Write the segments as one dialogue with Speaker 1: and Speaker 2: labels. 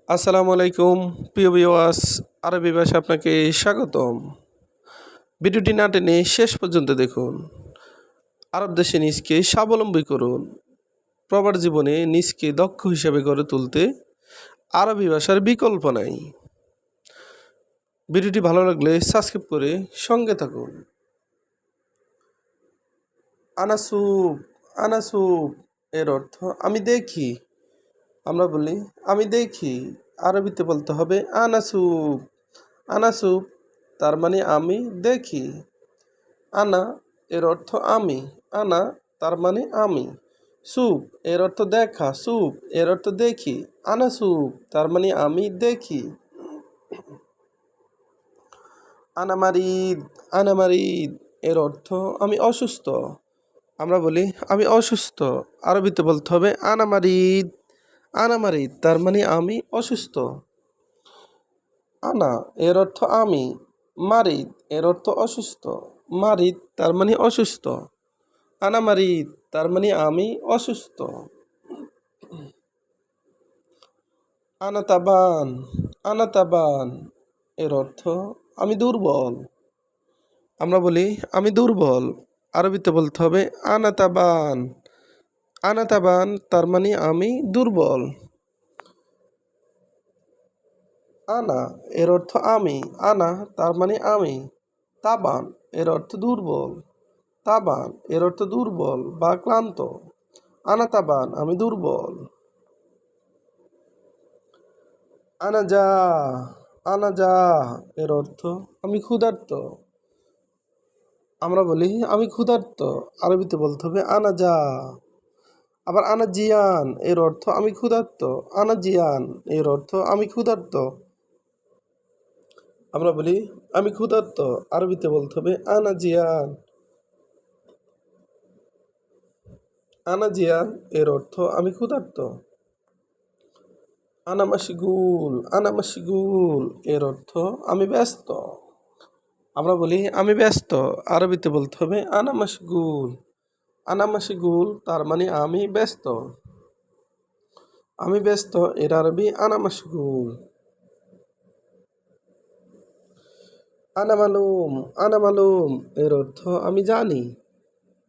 Speaker 1: আসসালামু আলাইকুম প্রিয় ভিউয়ার্স, আরবি ভাষা আপনাকে স্বাগতম। ভিডিওটি না টেনে শেষ পর্যন্ত দেখুন। আরব দেশে নিজকে স্বাবলম্বী করুন। প্রবাস জীবনে নিজকে দক্ষ হিসেবে গড়ে তুলতে আরবি ভাষার বিকল্প নাই। ভিডিওটি ভালো লাগলে সাবস্ক্রাইব করে সঙ্গে থাকুন। আনাসুপ আনাসুপ এর অর্থ আমি দেখি। আমরা বলি আমি দেখি। আরবিতে বলতে হবে আনাসুপ। আনাসুপ তার মানে আমি দেখি। আনা এর অর্থ আমি। আনা তার মানে আমি। সুপ এর অর্থ দেখা। সুপ এর অর্থ দেখি। আনা সুপ তার মানে আমি দেখি। আনামারিদ আনামারিদ এর অর্থ আমি অসুস্থ। আমরা বলি আমি অসুস্থ। আরবিতে বলতে হবে আনামারিদ। আনামারিদ তার মানে আমি অসুস্থ। আনা এর অর্থ আমি। মারিদ এর অর্থ অসুস্থ। মারিদ তার মানে অসুস্থ। আনামারিদ তার মানে আমি অসুস্থ। আনাতাবান আনাতাবান এর অর্থ আমি দুর্বল। আমরা বলি আমি দুর্বল। আরবিতে বলতে হবে আনাতাবান। আনাতাবান তার মানে আমি দুর্বল। আনা এর অর্থ আমি। আনা তার মানে আমি। তাবান এর অর্থ দুর্বল। তাবান এর অর্থ দুর্বল বা ক্লান্ত। আনাতাবান আমি দুর্বল। আনাজা আনাজা এর অর্থ আমি ক্ষুধার্ত। আমরা বলি আমি ক্ষুধার্ত। আরবিতে বলতে হবে আনাজা। আবার আনাজিয়ান এর অর্থ আমি ক্ষুধার্ত। আনাজিয়ান এর অর্থ আমি ক্ষুধার্ত। আমরা বলি আমি ক্ষুধার্ত। আরবিতে বলতে হবে আনাজিয়ান। আনাজিয়ান এর অর্থ আমি ক্ষুধার্ত। আনামাশিগুল আনামাশিগুল এর অর্থ আমি ব্যস্ত। আমরা বলি আমি ব্যস্ত। আরবিতে বলতে হবে আনামাশিগুল। আনামাশিগুল তার মানে আমি ব্যস্ত। আমি ব্যস্ত এর আরবি আনামাশগুল। আনামালুম আনামালুম এর অর্থ আমি জানি।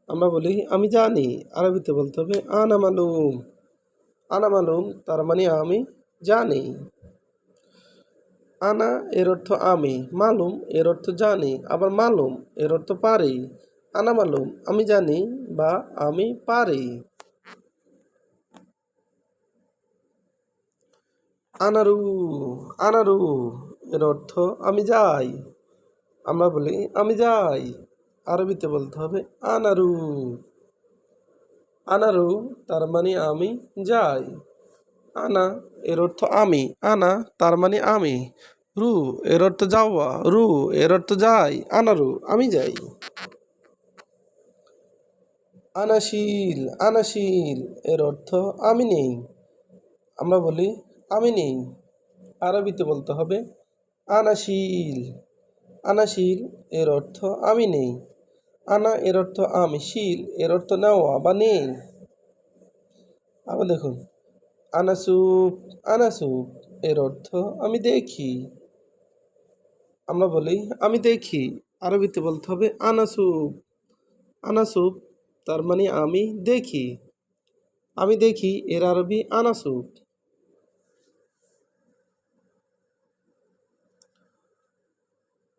Speaker 1: আমরা বলি আমি জানি। আরবিতে বলতে হবে আনামালুম। আনামালুম তার মানে আমি জানি। আনা এর অর্থ আমি। মালুম এর অর্থ জানি। আবার মালুম এর অর্থ পারি। আনামালুম আমি জানি বা আমি পারি। আনারু আনারু এর অর্থ আমি যাই। আমরা বলি আমি যাই। আরবিতে বলতে হবে আনারু। আনারু তার মানে আমি যাই। আনা এর অর্থ আমি। আনা তার মানে আমি। রু এর অর্থ যাওয়া। রু এর অর্থ যাই। আনারু আমি যাই। আনাশিল আনাশিল এর অর্থ আমি নেই। আমরা বলি আমি নেই। আরবিতে বলতে হবে আনাশিল। আনাশিল এর অর্থ আমি নেই। আনা এর অর্থ আমি। শিল এর অর্থ নেওয়া বা নেই। আবার দেখুন আনাসুপ আনাসুপ এর অর্থ আমি দেখি। আমরা বলি আমি দেখি। আরবিতে বলতে হবে আনাসুপ। আনাসুপ তার মানে আমি দেখি। আমি দেখি এর আরবি আনাসুপ।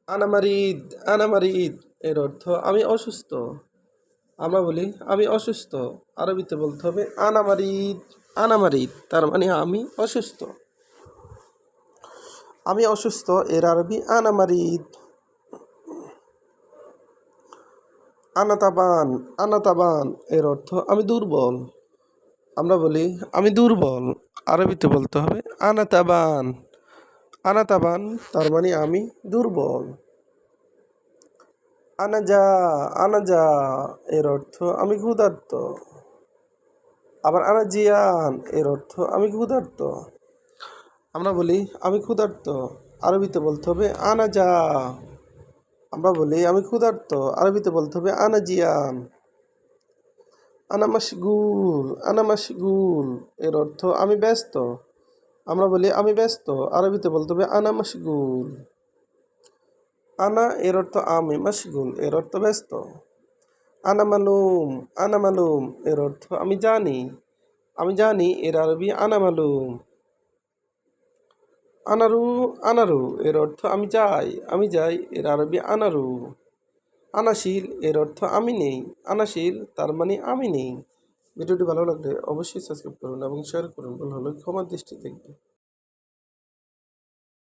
Speaker 1: আনামারিদ আনামারিদ এর অর্থ আমি অসুস্থ। আমরা বলি আমি অসুস্থ। আরবিতে বলতে হবে আনামারিদ। আনামারিদ তার মানে আমি অসুস্থ। আমি অসুস্থ এর আরবি আনামারিদ। আনাতাবান আনাতাবান এর অর্থ আমি দুর্বল। আমরা বলি আমি দুর্বল। আরবিতে বলতে হবে আনাতাবান। আনাতাবান তার মানে আমি দুর্বল। আনাজা আনাজা এর অর্থ আমি ক্ষুধার্ত। আবার আনাজিয়ান এর অর্থ আমি ক্ষুধার্ত। আমরা বলি আমি ক্ষুধার্ত। আরবিতে বলতে হবে আনাজা। আমরা বলি আমি ক্ষুধার্ত। আরবিতে বলতে হবে আনাজিয়ান। আনামাশগুল আনামাশগুল এর অর্থ আমি ব্যস্ত। আমরা বলি আমি ব্যস্ত, আরবিতে বলতে হবে আনা মাশগুল। আনা এর অর্থ আমি, মাশগুল এর অর্থ ব্যস্ত। আনা মালুম, আনা মালুম এর অর্থ আমি জানি, আমি জানি এর আরবি আনা মালুম। আনারু, আনারু এর অর্থ আমি যাই, আমি যাই এর আরবি আনারু। আনাশিল এর অর্থ আমি নেই, আনাশিল তার মানে আমি নেই। ভিডিওটি ভালো লাগলে অবশ্যই সাবস্ক্রাইব করুন এবং শেয়ার করুন। ভালো হলে ক্ষমার দৃষ্টি দেখবেন।